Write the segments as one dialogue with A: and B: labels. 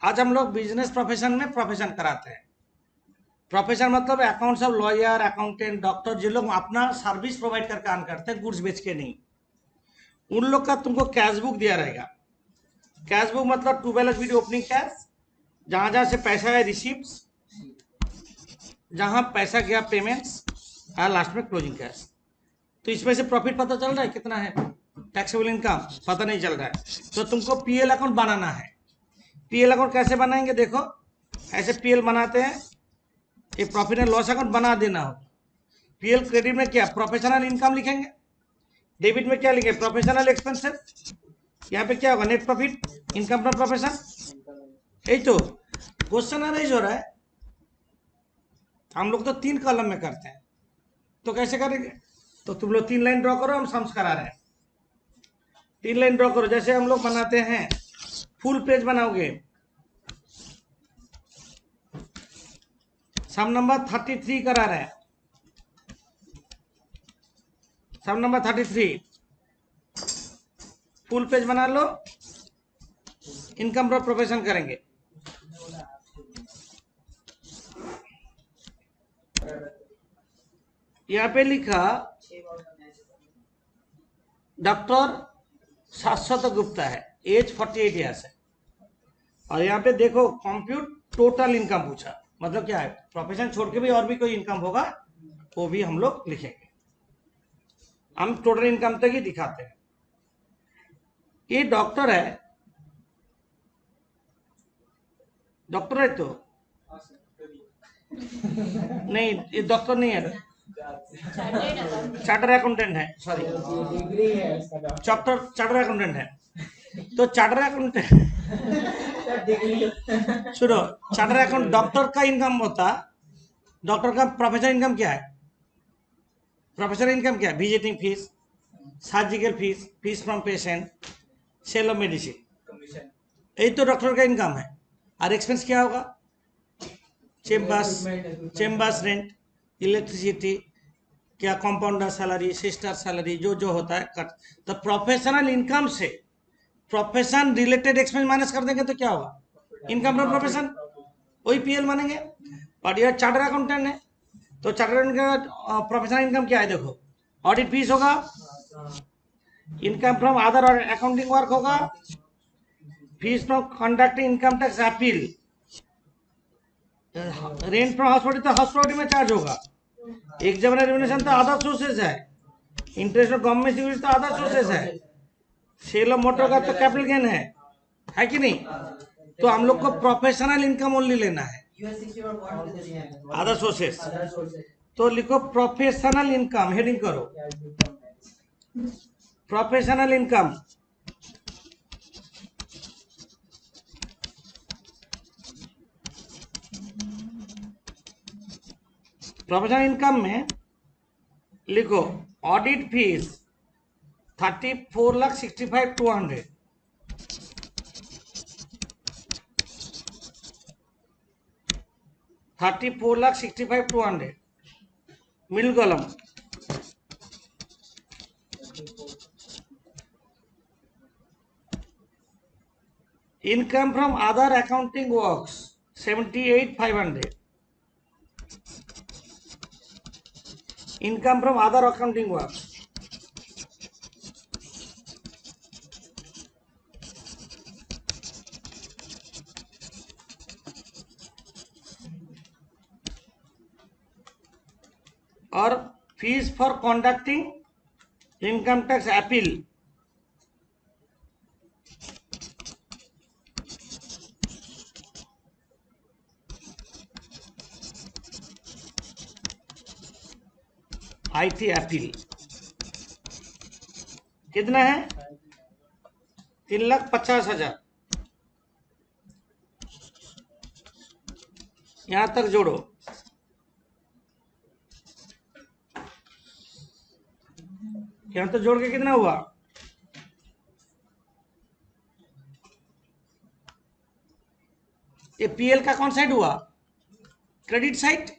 A: आज हम लोग बिजनेस प्रोफेशन में प्रोफेशन कराते हैं। प्रोफेशन मतलब accounts of lawyer, accountant, doctor, जो लोग अपना सर्विस प्रोवाइड कर काम करते हैं, गुड्स बेच के नहीं, उन लोग का तुमको कैश बुक दिया रहेगा। कैश बुक मतलब 2 बैलेंस वीडियो ओपनिंग कैश, जहां जहां से पैसा है रिसीप्ट, जहां पैसा गया पेमेंट्स, और लास्ट में क्लोजिंग कैश। तो इसमें से प्रॉफिट पता चल रहा है कितना है, टैक्सेबल इनकम पता नहीं चल रहा है। तो तुमको पीएल अकाउंट बनाना है। पीएल अकाउंट कैसे बनाएंगे, देखो ऐसे पीएल बनाते हैं, ये प्रॉफिट एंड लॉस अकाउंट बना देना हो। पीएल क्रेडिट में क्या प्रोफेशनल इनकम लिखेंगे, डेबिट में क्या लिखेंगे प्रोफेशनल एक्सपेंसेस, यहाँ पे क्या होगा net profit, income from profession. यही तो क्वेश्चन अराइज हो रहा है। हम लोग तो 3 कॉलम में करते हैं, तो कैसे करेंगे? तो तुम लोग 3 लाइन ड्रॉ करो, हम सम्स करा रहे हैं। 3 लाइन ड्रॉ करो, जैसे हम लोग बनाते हैं फुल पेज बनाओगे। सम नंबर 33 करा रहे हैं, सम नंबर 33 फुल पेज बना लो, इनकम फ्रॉम प्रोफेशन करेंगे। यहाँ पे लिखा डॉक्टर शाश्वत गुप्ता है, एज 48 ईयर्स है, और यहाँ पे देखो कंप्यूट टोटल इनकम पूछा, मतलब क्या है प्रोफेशन छोड़ के भी और भी कोई इनकम होगा वो भी हम लोग लिखेंगे। हम टोटल इनकम तक ही दिखाते हैं। ये डॉक्टर है, डॉक्टर है तो नहीं, ये डॉक्टर नहीं है, चार्टर अकाउंटेंट है, सॉरी चार्टर अकाउंटेंट है। तो चार्टर अकाउंटेंट सुनो, चार्टर अकाउंट डॉक्टर का इनकम होता, डॉक्टर का प्रोफेशनल इनकम क्या है? प्रोफेशनल इनकम क्या है? Visiting fees, surgical fees, fees from patient, sale of medicine, यही तो डॉक्टर का इनकम है। और एक्सपेंस क्या होगा? चेम्बर्स रेंट, इलेक्ट्रिसिटी, क्या कंपाउंडर सैलरी, सिस्टर सैलरी, जो जो होता है कट। तो प्रोफेशनल इनकम से प्रोफेशन रिलेटेड एक्सपेंस माइनस कर देंगे तो क्या होगा? इनकम फ्रॉम प्रोफेशन, वही पीएल मानेंगे। और यह चार्टर अकाउंटेंट है, तो चार्टर अकाउंटेंट का प्रोफेशनल इनकम क्या है? देखो ऑडिट फीस होगा, इनकम फ्रॉम अदर और अकाउंटिंग वर्क होगा, fees from conducting income tax appeal, rent from hospital तो हॉस्पिटल में चार्ज होगा, एग्जामिनर रेम्युनरेशन तो अदर सोर्सेज है, इंटरेस्ट ऑफ गवर्नमेंट सिक्योरिटी तो अदर सोर्सेज है, सेल ऑफ मोटर का तो कैपिटल गेन है कि नहीं? तो हम लोग को प्रोफेशनल इनकम ओनली लेना है, अदर सोर्सेस। तो लिखो प्रोफेशनल इनकम, हेडिंग करो प्रोफेशनल इनकम। प्रोफेशनल इनकम में लिखो audit fees 34,65,200, 34,65,200 middle column. Income from other accounting works 78,500, income from other accounting works. और fees for conducting income tax appeal, IT appeal कितना है? 3,50,000। यहां तक जोड़ो, यहां तक जोड़ के कितना हुआ? ये पीएल का कौन साइड हुआ? Credit side.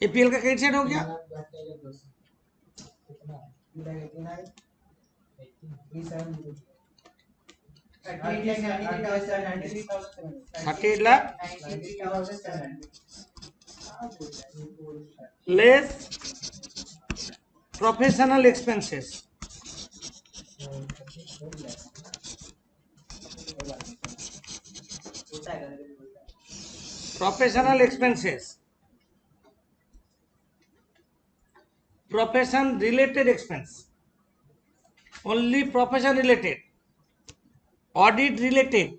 A: ये पीएल का क्रेडिट साइड हो गया। 38 lakh less professional expenses. Professional expenses. Profession related expense. Only profession related. Audit related.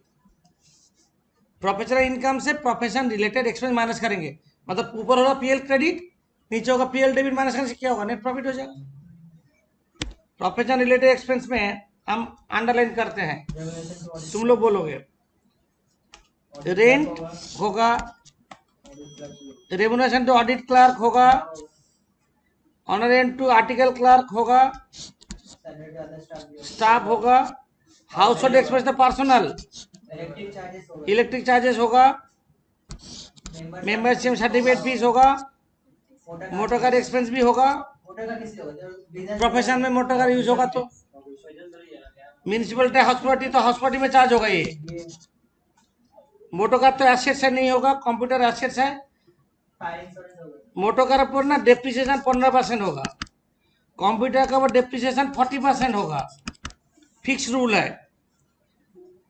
A: Professional income से प्रोफेशन रिलेटेड एक्सपेंस माइनस करेंगे, मतलब ऊपर होगा पीएल क्रेडिट, नीचे होगा पीएल डेबिट, माइनस करने से क्या होगा, नेट प्रॉफिट हो जाएगा। प्रोफेशन रिलेटेड एक्सपेंस में हम अंडरलाइन करते हैं, तुम लोग बोलोगे रेंट होगा, रेम्युनरेशन टू ऑडिट क्लर्क होगा, ऑनरेंट टू आर्टिकल क्लर्क होगा, स्टाफ होगा, house hold expense the personal, electric charges होगा, मेंबरशिप सर्टिफिकेट फीस होगा, मोटर कार एक्सपेंस भी होगा, प्रोफेशन में मोटर कार यूज होगा तो म्यूनिसिपलिटी हॉस्पिटल तो हॉस्पिटल में चार्ज होगा। ये मोटर कार तो एसेट्स है नहीं होगा, कंप्यूटर एसेट्स है। मोटर कार पर ना डेप्रिसिएशन 15% होगा, कंप्यूटर का डेप्रिसिएशन 40% होगा, फिक्स रूल है।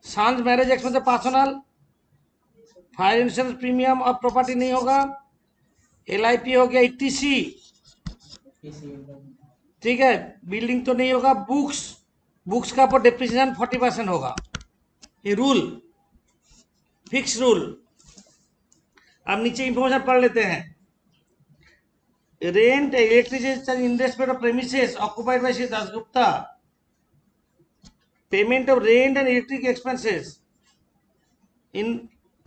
A: सांस marriage expense personal, fire insurance premium और प्रॉपर्टी नहीं होगा, एलआईपी हो गया, ईटीसी, ठीक है, बिल्डिंग तो नहीं होगा, बुक्स का पर डेप्रिसिएशन 40% होगा। ये रूल, फिक्स रूल। अब नीचे इंफॉर्मेशन पढ़ लेते हैं। Rent, electricity, investment of premises occupied by Shri Dasgupta, payment of rent and electric expenses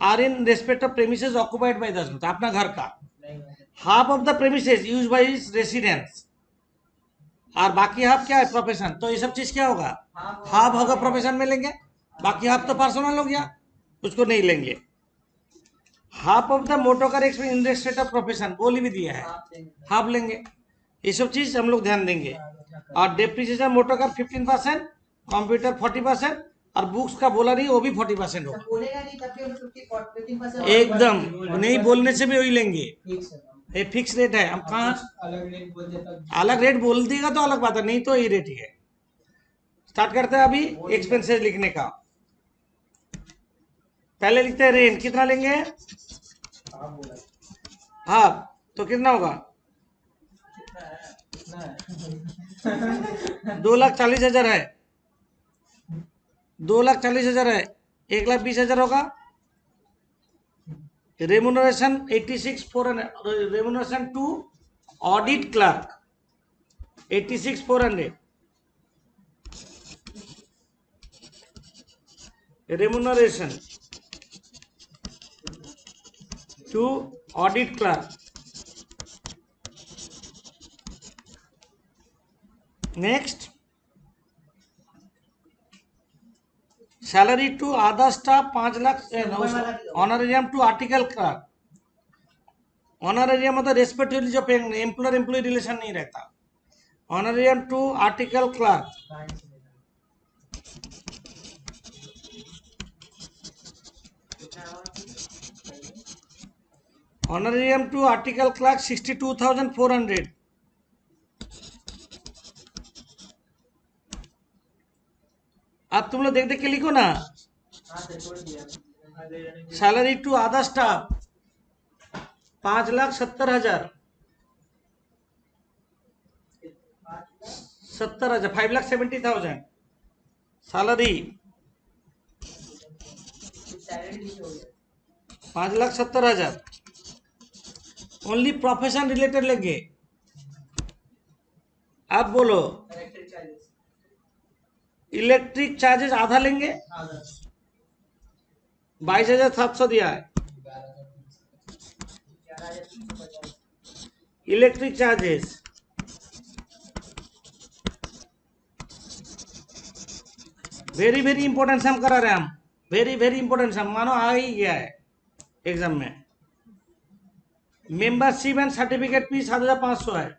A: are in respect of premises occupied by Dasgupta, अपना घर का। Half of the premises use by his residence, और बाकी हाफ क्या है, प्रोफेशन। तो ये सब चीज क्या होगा, हाफ होगा प्रोफेशन में लेंगे, बाकी हाफ तो पर्सनल हो गया, उसको नहीं लेंगे। Half of the motor car expense in respect of profession बोली भी दिया है, हाफ लेंगे। ये सब चीज हम लोग ध्यान देंगे। और डेप्रिसिएशन मोटर कार 15%, कंप्यूटर 40%, और बुक्स का बोला नहीं, वो भी 40% होगा। एकदम नहीं बोलने से भी वही लेंगे, ये फिक्स रेट है। हम कहाँ अलग रेट बोल देगा तो अलग बात है, नहीं तो ये रेट ही है। स्टार्ट करते हैं अभी एक्सपेंसेस लिखने का। पहले लिखते हैं रेंट, कितना लेंगे, हाँ, तो कितना होगा 2,40,000 है, 2,40,000 है, 1,20,000 होगा। Remuneration 86,400, remuneration to audit clerk 86,400, remuneration to audit clerk. Next, salary to other staff 5 lakh, honorarium to article clerk. Honorarium मतलब रेस्पेक्टिवली जो एम्प्लॉयर एम्प्लॉय रिलेशन नहीं रहता, honorarium to article clerk honorarium to article clerk 62,400। अब तुम लोग देख देख के लिखो ना। Salary to other staff 5,70,000, 70,000, 5,70,000 salary, 5,70,000। Only profession related लेंगे। आप बोलो, इलेक्ट्रिक चार्जेस आधा लेंगे, 22,700 दिया है। Electric charges very very important हम करा रहे हैं, हम वेरी वेरी इंपॉर्टेंट हम, मानो आ ही गया है एग्जाम में। मेंबरशिप एंड सर्टिफिकेट फीस 7,500 है।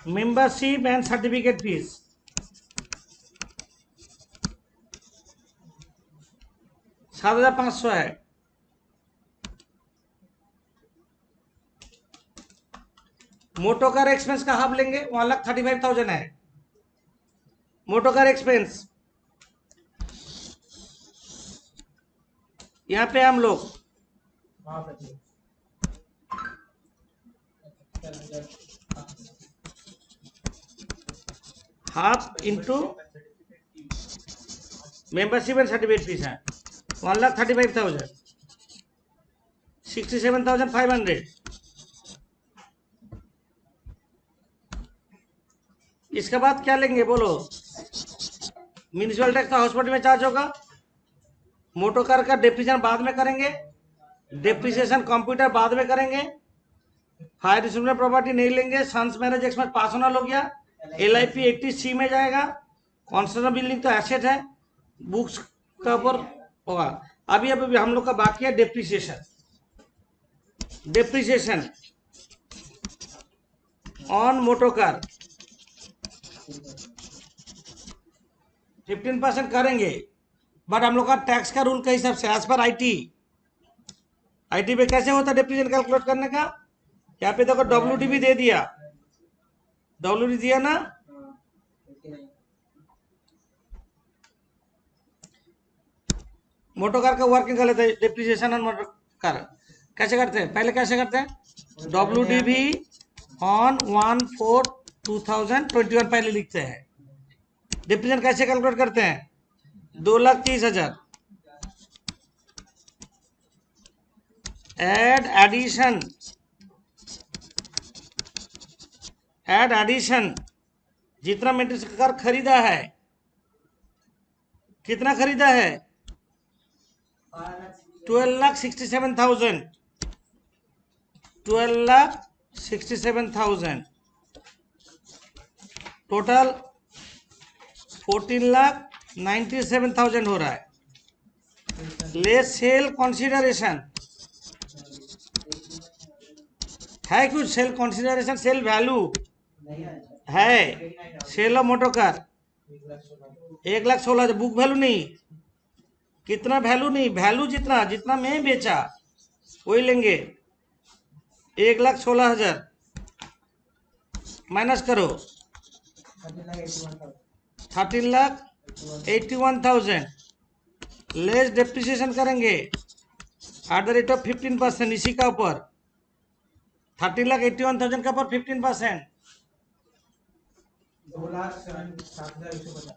A: मेंबरशिप एंड सर्टिफिकेट फीस, $7,500 है। मोटो कार एक्सपेंस का हाफ लेंगे, 1,35,000 है मोटो कार एक्सपेंस। यहाँ पे हम लोग half into membership and certificate fees है 1,35,000, 67,500। इसके बाद क्या लेंगे बोलो? म्यूनिसिपल टैक्स का हॉस्पिटल में चार्ज होगा, मोटो कार का डेप्रिसिएशन बाद में करेंगे, डेप्रिसिएशन कंप्यूटर बाद में करेंगे, फायर इंश्योरेंस प्रॉपर्टी नहीं लेंगे, सन्स मैरिज एक्सपेंस पास होना हो गया, LIP 80C में जाएगा, कंस्ट्रक्शन बिल्डिंग तो एसेट है, बुक्स का ऊपर होगा। अभी हम लोग का बाकी है depreciation. Depreciation on motor car 15% करेंगे, बट हम लोग का टैक्स का रूल के हिसाब से एज पर IT पे कैसे होता है डेप्रिसिएशन कैलकुलेट करने का? यहाँ पे देखो WD भी दे दिया, WD दिया ना। मोटो कार का वर्किंग कर लेते हैं डेप्रिसिएशन ऑन मोटो कार। कैसे करते हैं? पहले कैसे करते हैं? WDV ऑन 1/4/2021 पहले लिखते हैं। डेप्रिसिएशन कैसे कैलकुलेट करते हैं? 2,30,000 एड एडिशन जितना मेंटेनेंस कार खरीदा है, कितना खरीदा है? 12,67,000, 12,67,000 टोटल 14,97,000 हो रहा है। ले सेल कंसीडरेशन है कुछ? सेल कंसीडरेशन, सेल वैल्यू है, sale of motor car 1,16,000, book value नहीं, कितना वैल्यू नहीं, वैल्यू जितना जितना मैं बेचा वही लेंगे। 1,16,000 माइनस करो 13,81,000 लेस डेप्रिसिएशन करेंगे एट द रेट ऑफ 15%, इसी का ऊपर 13,81,000 का ऊपर 15%,
B: 2,07,150।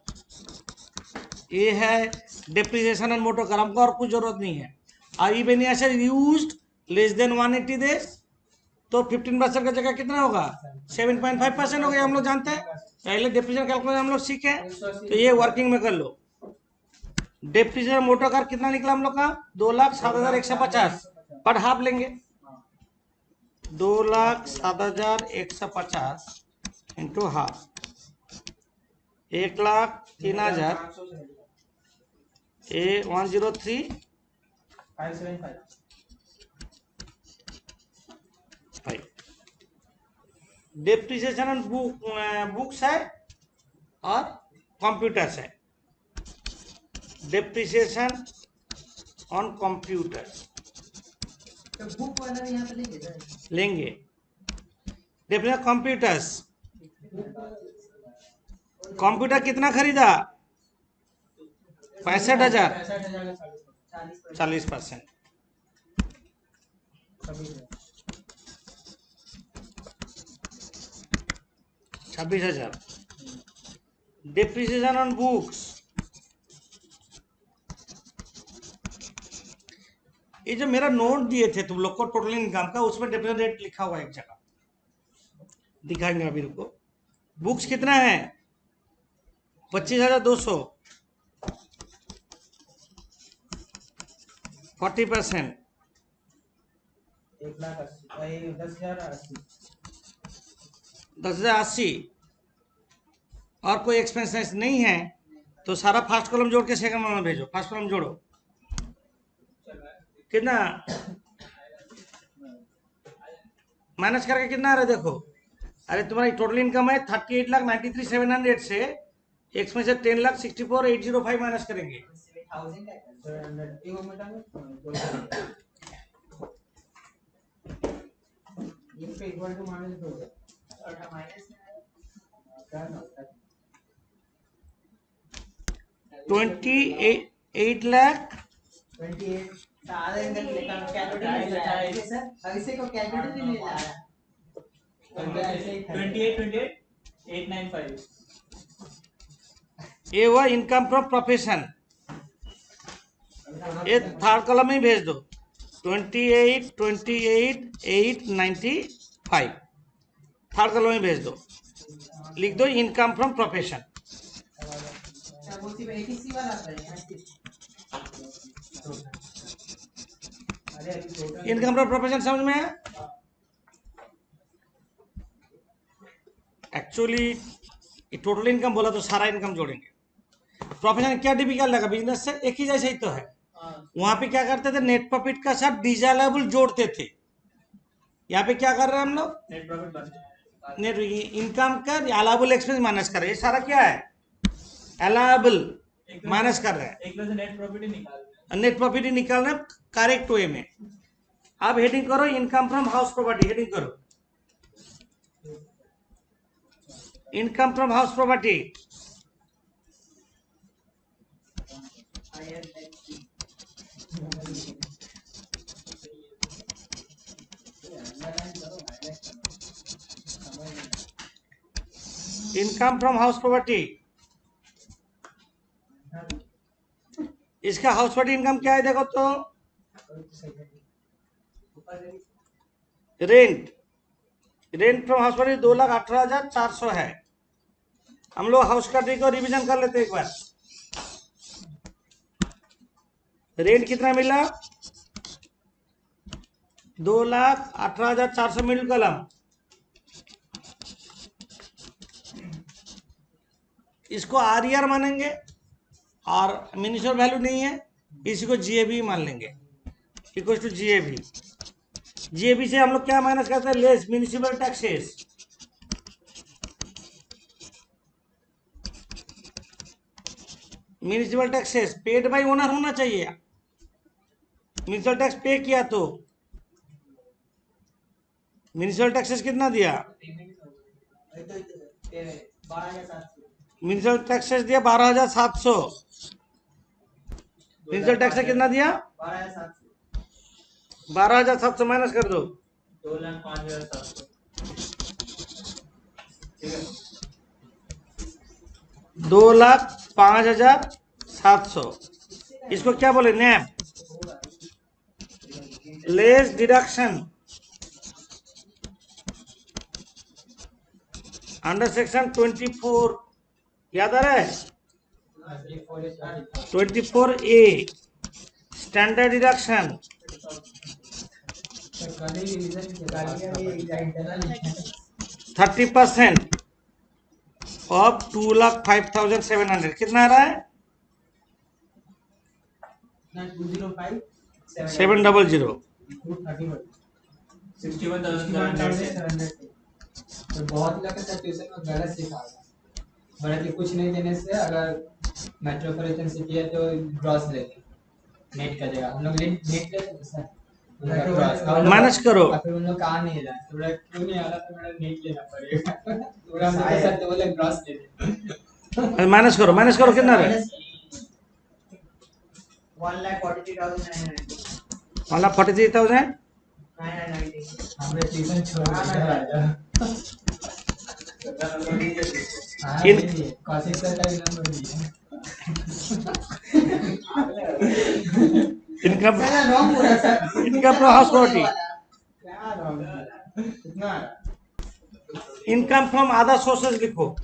A: ये है डेप्रिसिएशन एंड मोटर कार। हमको और कुछ जरूरत नहीं है। आई बेनी asset used less than 180 days तो 15% का जगह कितना होगा? 7.5% हो गया। हम लोग जानते हैं, पहले डेप्रिसिएशन कैलकुलेशन हम लोग सीखे, तो ये वर्किंग में कर लो। डेप्रिसिएशन मोटर कार कितना निकला हम लोग का? 2,07,150 पर हाफ लेंगे। 2,07,150 इंटू हाफ 1,03,000 103,575 डेप्रिसिएशन बुक्स है और कंप्यूटर्स है। डेप्रिसिएशन ऑन कंप्यूटर्स
B: बुक वाला यहाँ पे
A: लेंगे। डेप्रिसिएशन कंप्यूटर्स, कंप्यूटर कितना खरीदा? 65,000, 40%, 26,000। डेप्रिसिएशन ऑन बुक्स, ये जो मेरा नोट दिए थे तुम लोग को टोटल इनकम का, उसमें डेप्रिसिएशन रेट लिखा हुआ है एक जगह, दिखाएंगे अभी रुको। बुक्स कितना है? 25,200, 40%, 10,080। और कोई एक्सपेंसेस नहीं है तो सारा फर्स्ट कॉलम जोड़ के सेकंड कॉलम भेजो। फर्स्ट कॉलम जोड़ो कितना माइनस करके कितना आ रहा है देखो। अरे तुम्हारी टोटल इनकम है 38,93,700 से एक्स में से 10,64,805 माइनस करेंगे।
B: 700 एक मिनट में ये पे इक्वल टू माइनस 2 और माइनस क्या ना
A: 28 लाख
B: 28 सारा इनका कैलकुलेटर नहीं लगाया सर, अब इसे को कैलकुलेटर नहीं लगाया
C: 28,895
A: ये हुआ इनकम फ्रॉम प्रोफेशन। ये थर्ड कॉलम में ही भेज दो 28,28,895 थर्ड कॉलम में भेज दो, लिख दो इनकम फ्रॉम प्रोफेशन।
B: अच्छा वो सिर्फ एक ही सी वाला आता है अरे टोटल
A: इनकम फ्रॉम प्रोफेशन समझ में आया? एक्चुअली टोटल इनकम बोला तो सारा इनकम जोड़ेंगे। प्रोफेशन क्या डिफिकल्ट लगा? बिजनेस से एक ही जैसे ही तो है। वहां पे क्या करते थे, नेट प्रॉफिट का साथ डिजायरेबल जोड़ते थे। यहाँ पे क्या कर रहे हैं हम लोग,
C: नेट प्रॉफिट बन
A: नेट इनकम का अलाउबल एक्सपेंस माइनस कर रहे हैं। ये सारा क्या है, अलाउबल माइनस कर रहे हैं।
C: एक तरह से नेट प्रॉफिट ही निकाल रहे
A: नेट प्रॉफिट ही निकालना करेक्ट वे में। अब हेडिंग करो income from house property, heading करो income from house property. Income from house property, इसका हाउस प्रॉपर्टी इनकम क्या है देखो तो, रेंट फ्रॉम हाउस प्रॉपर्टी 2,18,400 है। हम लोग हाउस प्रॉपर्टी को रिवीजन कर लेते हैं एक बार। रेंट कितना मिला, 2,18,400 मिडिल कॉलम। इसको आरईआर मानेंगे और म्युनिसिपल वैल्यू नहीं है, इसी को जीएबी मान लेंगे, इक्वल टू जीएबी। जीएबी से हम लोग क्या माइनस करते हैं, less municipal taxes. Municipal taxes paid by owner होना चाहिए। म्युनिसिपल टैक्स पे किया तो म्युनिसिपल टैक्सेस कितना दिया, म्युनिसिपल टैक्सेस दिया 12,700। म्युनिसिपल टैक्स कितना दिया, 12,700 माइनस कर दो
C: 2,05,700 ठीक है।
A: 2,05,700 इसको क्या बोले, nap less deduction under section 24, याद आ रहा है 24A स्टैंडर्ड डिडक्शन 30% ऑफ 2,05,700 कितना आ रहा है, 700।
C: 61,700
B: तो बहुत लोग का ट्यूशन में गलत सिखाएगा, बोला कि कुछ नहीं देने से अगर मेट्रोपॉलिटन सिटी है तो ग्रॉस लेंगे, नेट का जगह हम लोग नेट लेते हैं सर,
A: माइनस करो।
B: फिर उन लोग कहा नहीं रहा तो बोला क्यों नहीं आ रहा, तो मेरा नेट लेना पड़ेगा पूरा मुझे सर तो बोले ग्रॉस ले ले।
A: माइनस करो कितना रहे, 1,43,990
B: हमने ट्यूशन छोड़ दिया कौशिक सर का नंबर दिया
A: इनकम
B: रॉन्ग पूरा sir,
A: income from house property,
B: क्या रॉन्ग कितना
A: इनकम फ्रॉम अदर सोर्सेज लिखो।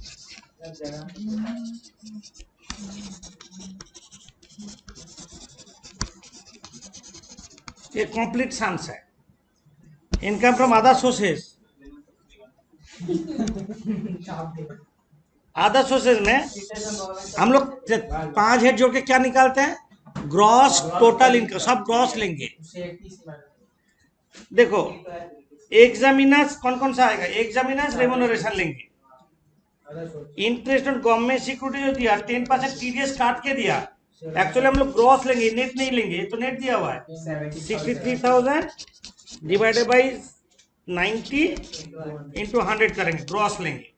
A: ये कंप्लीट साइंस है। Income from other sources, other sources में हम लोग 5 हेड जोड़ के क्या निकालते हैं, ग्रॉस टोटल इनकम, सब ग्रॉस लेंगे। देखो एग्जामिनर्स कौन सा आएगा, एग्जामिनर्स रेम्यूनरेशन लेंगे। इंटरेस्ट ऑन गवर्नमेंट सिक्योरिटी जो दिया 10% टीडीएस काट के दिया, एक्चुअली हम लोग ग्रॉस लेंगे, नेट नहीं लेंगे, ये तो नेट दिया हुआ है। 63,000 डिवाइडेड बाई 90 इंटू 100 करेंगे, ग्रॉस लेंगे।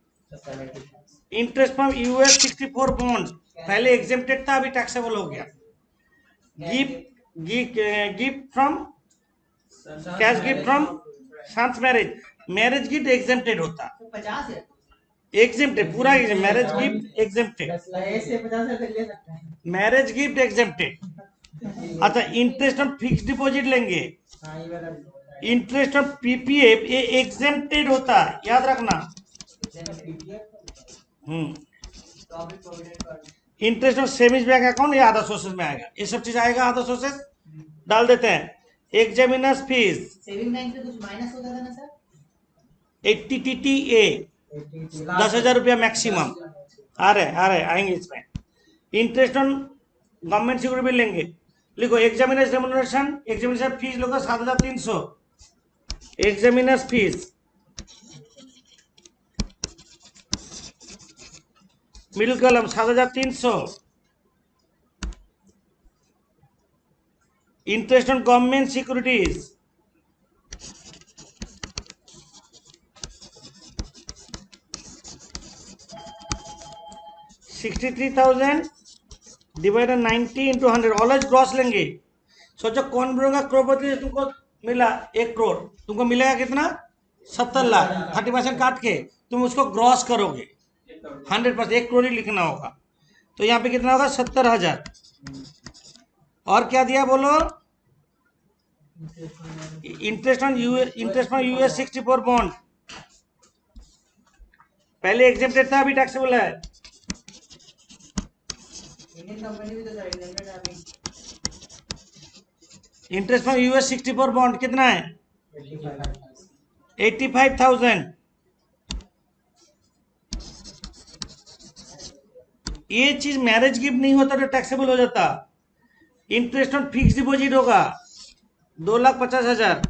A: इंटरेस्ट फ्रॉम यूएस 64 बॉन्ड पहले एग्जेम्प्टेड था, अभी टैक्सेबल हो गया। Gift from cash gift from son's marriage, marriage gift exempted होता,
B: 50 है,
A: एग्जेम्प्टेड पूरा मैरिज गिफ्ट एग्जेम्प्टेड,
B: ऐसे 50 तक ले सकते हैं।
A: Marriage gift exempted. अच्छा इंटरेस्ट ऑन फिक्स डिपॉजिट लेंगे,
B: हाँ, ये वाला भी होता है।
A: इंटरेस्ट ऑन पीपीएफ ये एग्जेम्प्टेड होता है, याद रखना। Interest on savings bank account ये अदर सोर्सेज में आएगा, ये सब चीज आएगा अदर सोर्सेज, डाल देते हैं। एग्जामिनर्स फीस
B: सेविंग बैंक से कुछ माइनस होता था ना सर?
A: 80 TTA 10,000 रुपया मैक्सिमम आ रहे आएंगे इसमें। Interest on government security bill लेंगे, लिखो एग्जामिनर्स रेम्यूनरेशन, एग्जामिनेशन फीस लोगे 7,300, examiners fees middle column 7,300, interest on government securities 63,000 divided 90 into 100, always gross लेंगे। सोचो कौन बोलेगा करोड़पति तुमको मिला 1 करोड़, तुमको मिलेगा कितना 70 लाख, 30% काट के तुम उसको ग्रॉस करोगे 100%, 1 करोड़ ही लिखना होगा। तो यहाँ पे कितना होगा 70,000। और क्या दिया बोलो, इंटरेस्ट ऑन यूएस 64 बॉन्ड पहले एग्जेम्प्टेड था, अभी टैक्सेबल है।
B: इंडियन कंपनी भी तो सर एग्जाम्प्टेड है अभी।
A: इंटरेस्ट फ्रॉम यूएस 64 बॉन्ड कितना है 85,000। ये चीज मैरिज गिफ्ट नहीं होता तो टैक्सेबल हो जाता। इंटरेस्ट ऑन फिक्स डिपॉजिट होगा 2,50,000,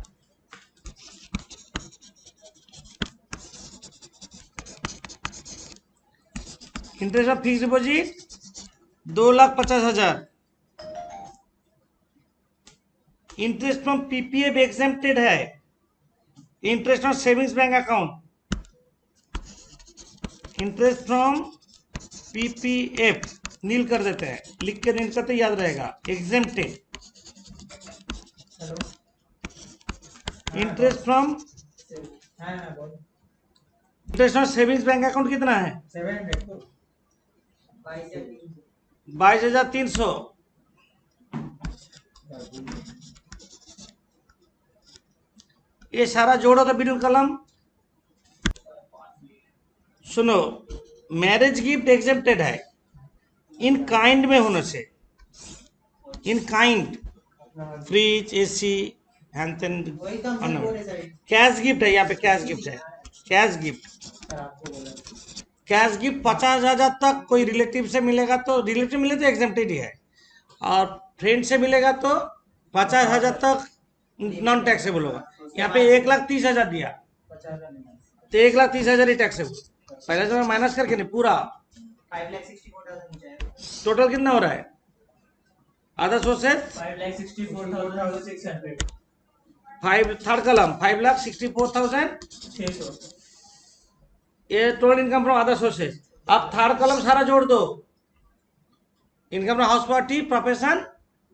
A: interest on fix deposit 2,50,000। Interest from PPF exempted है, interest on savings bank account, interest from PPF nil कर देते हैं, लिख के नील करते याद रहेगा, exempted. Interest from interest on savings bank account कितना है 22,300। ये सारा जोड़ो तो बिल्कुल कलम सुनो, मैरिज गिफ्ट एग्जेम्प्टेड है इन काइंड में होने से, in kind fridge AC hand,
B: वही तो हम सब बोल रहे सर।
A: कैश गिफ्ट है, यहाँ पे कैश गिफ्ट है, कैश गिफ्ट,
B: सर आपको बोला
A: कैश गिफ्ट 50,000 तक कोई रिलेटिव से मिलेगा तो, रिलेटिव मिले तो एग्जेम्प्टेड ही है, और फ्रेंड से मिलेगा तो 50,000 तक नॉन टैक्सेबल होगा। यहाँ पे 1,30,000 दिया
B: 50,000 नहीं,
A: तो 1,30,000 ही टैक्सेबल, पहले तो माइनस करके नहीं पूरा
B: 5,64,000 जाएगा।
A: टोटल कितना हो रहा है अदर सोर्सेस
C: 5,64,600
A: 5 थर्ड कलम 5,64,600
C: 600
A: ये total income from other sources. अब थर्ड कलम सारा जोड़ दो, income from house party profession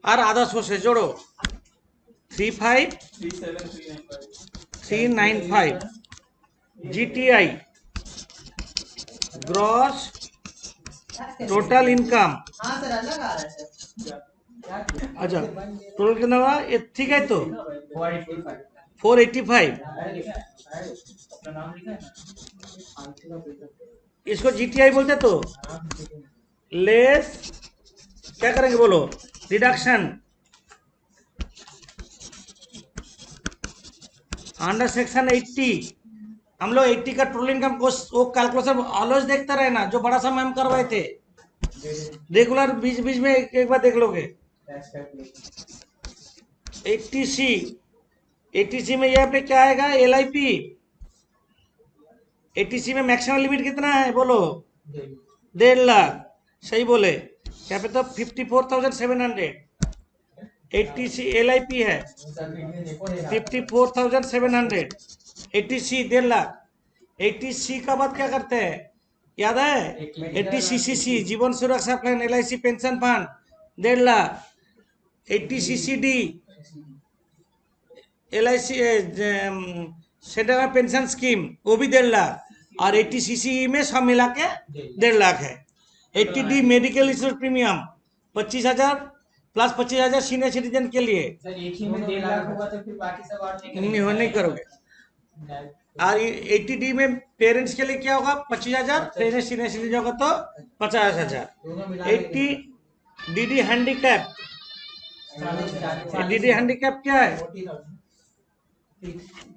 A: और अदर सोर्सेस जोड़ो
C: 3,7395
A: GTI ग्रॉस टोटल इनकम।
B: हाँ सर अलग आ रहा है सर।
A: अच्छा टोटल कितना हुआ ये, ठीक है तो
B: 485
A: 485,
C: अपना नाम लिखा है ना,
A: इसको GTI बोलते तो लेस क्या करेंगे बोलो, रिडक्शन अंडर सेक्शन 80। हम लोग 80 का टोटल इनकम को वो कैलकुलेशन ऑलवेज देखते रहे ना, जो बड़ा सा मैम करवाए थे रेगुलर, बीच बीच में एक बार देख लोगे। 80C एटीसी में यहाँ पे क्या आएगा, LIP। एटीसी में मैक्सिमम लिमिट कितना है बोलो, 1.5 लाख। सही बोले। यहाँ पे तो 54,700 एटीसी LIP है, 54,700 एटीसी 1.5 लाख। एटीसी का बाद क्या करते हैं याद है, eighty CCC Jeevan Suraksha plan, LIC pension fund 1.5 lakh. Eighty CCD LIC central pension scheme वो भी 1.5 लाख। और एटीसीसी में सब मिला के 1.5 लाख है। 80D medical insurance premium 25,000 plus 25,000 senior citizen के लिए।
B: सर एक ही में 1.5 लाख होगा तो फिर बाकी सब और
A: नहीं करोगे। और 80D में पेरेंट्स के लिए क्या होगा, 25,000, सीनियर सिटीजन होगा तो 50,000। 80DD हैंडीकैप, DD हैंडीकैप क्या है,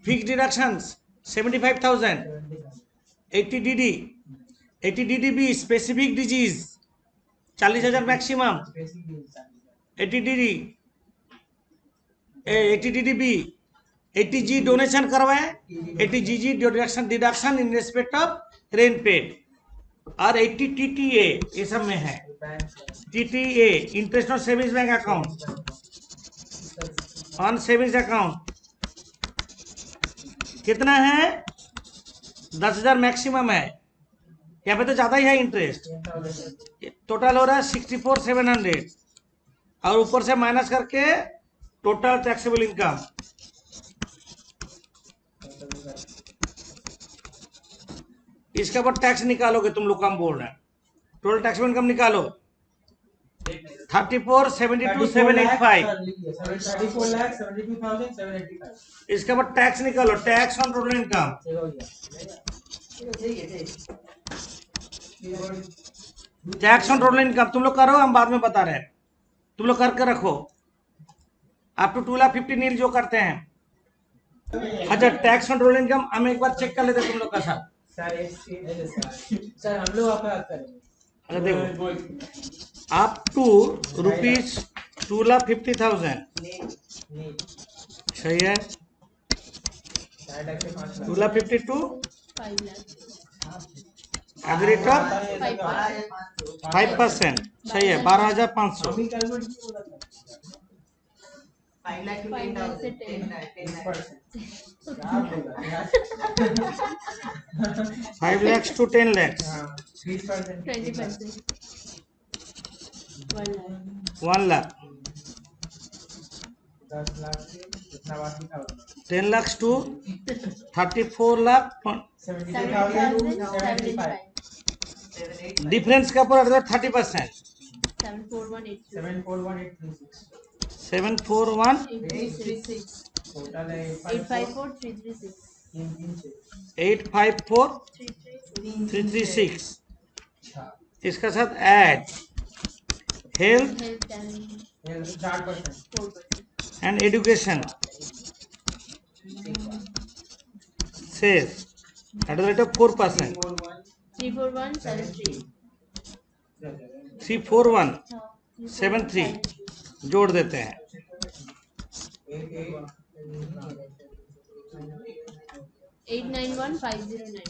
A: फिक्स डिडक्शंस 75,000। 80DD भी स्पेसिफिक डिजीज 40,000 मैक्सिमम। 80DD भी 80G डोनेशन करवाए, 80GG deduction in respect of rent paid. और 80TTA ये सब में है। TTA interest on savings bank account, on savings account कितना है, 10,000 मैक्सिमम है। यहाँ पे तो ज्यादा ही है इंटरेस्ट। टोटल हो रहा है 64,700 और ऊपर से माइनस करके टोटल टैक्सेबल इनकम। इसके ऊपर टैक्स निकालोगे तुम लोग, कम बोल रहे हैं। टोटल टैक्सेबल इनकम निकालो 34,72,785।
B: 34,72,785।
A: इसके ऊपर टैक्स निकालो, tax on total income. Tax on total income तुम लोग करो, हम बाद में बता रहे हैं। तुम लोग करके रखो अप टू 2,50,000 जो करते हैं। अच्छा टैक्स ऑन टोटल इनकम हम एक बार चेक कर लेते तुम लोग का साथ।
B: सर हम लोग आप करेंगे।
A: अच्छा देखो अप टू रुपीज 2,50,000 सही है। 2,52 एट द रेट ऑफ 5% सही है, 12,500। 5 lakhs to 10 lakhs 1 lakh 10 lakhs to 34 lakh। Difference का पर 30%। 741 854,336 इसका साथ add health and education save at the rate of 4%। 34173 जोड़ देते हैं।
D: 891,509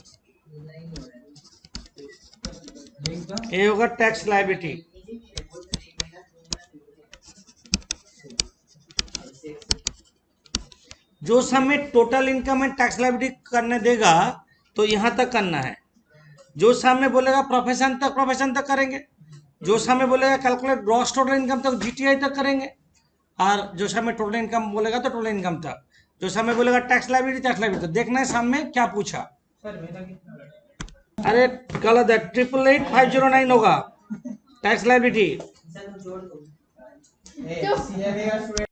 A: ये होगा टैक्स लायबिलिटी। जो समय टोटल इनकम में टैक्स लायबिलिटी करने देगा तो यहाँ तक करना है। जो सामने बोलेगा प्रोफेशन तक करेंगे। जो सामने बोलेगा कैलकुलेट ग्रॉस टोटल इनकम तक GTI तक करेंगे। और जो सामने टोटल इनकम बोलेगा तो टोटल इनकम तक। जो सामने बोलेगा टैक्स लायबिलिटी तो देखना है सामने क्या पूछा। अरे गलत है, 888,509 होगा टैक्स लायबिलिटी।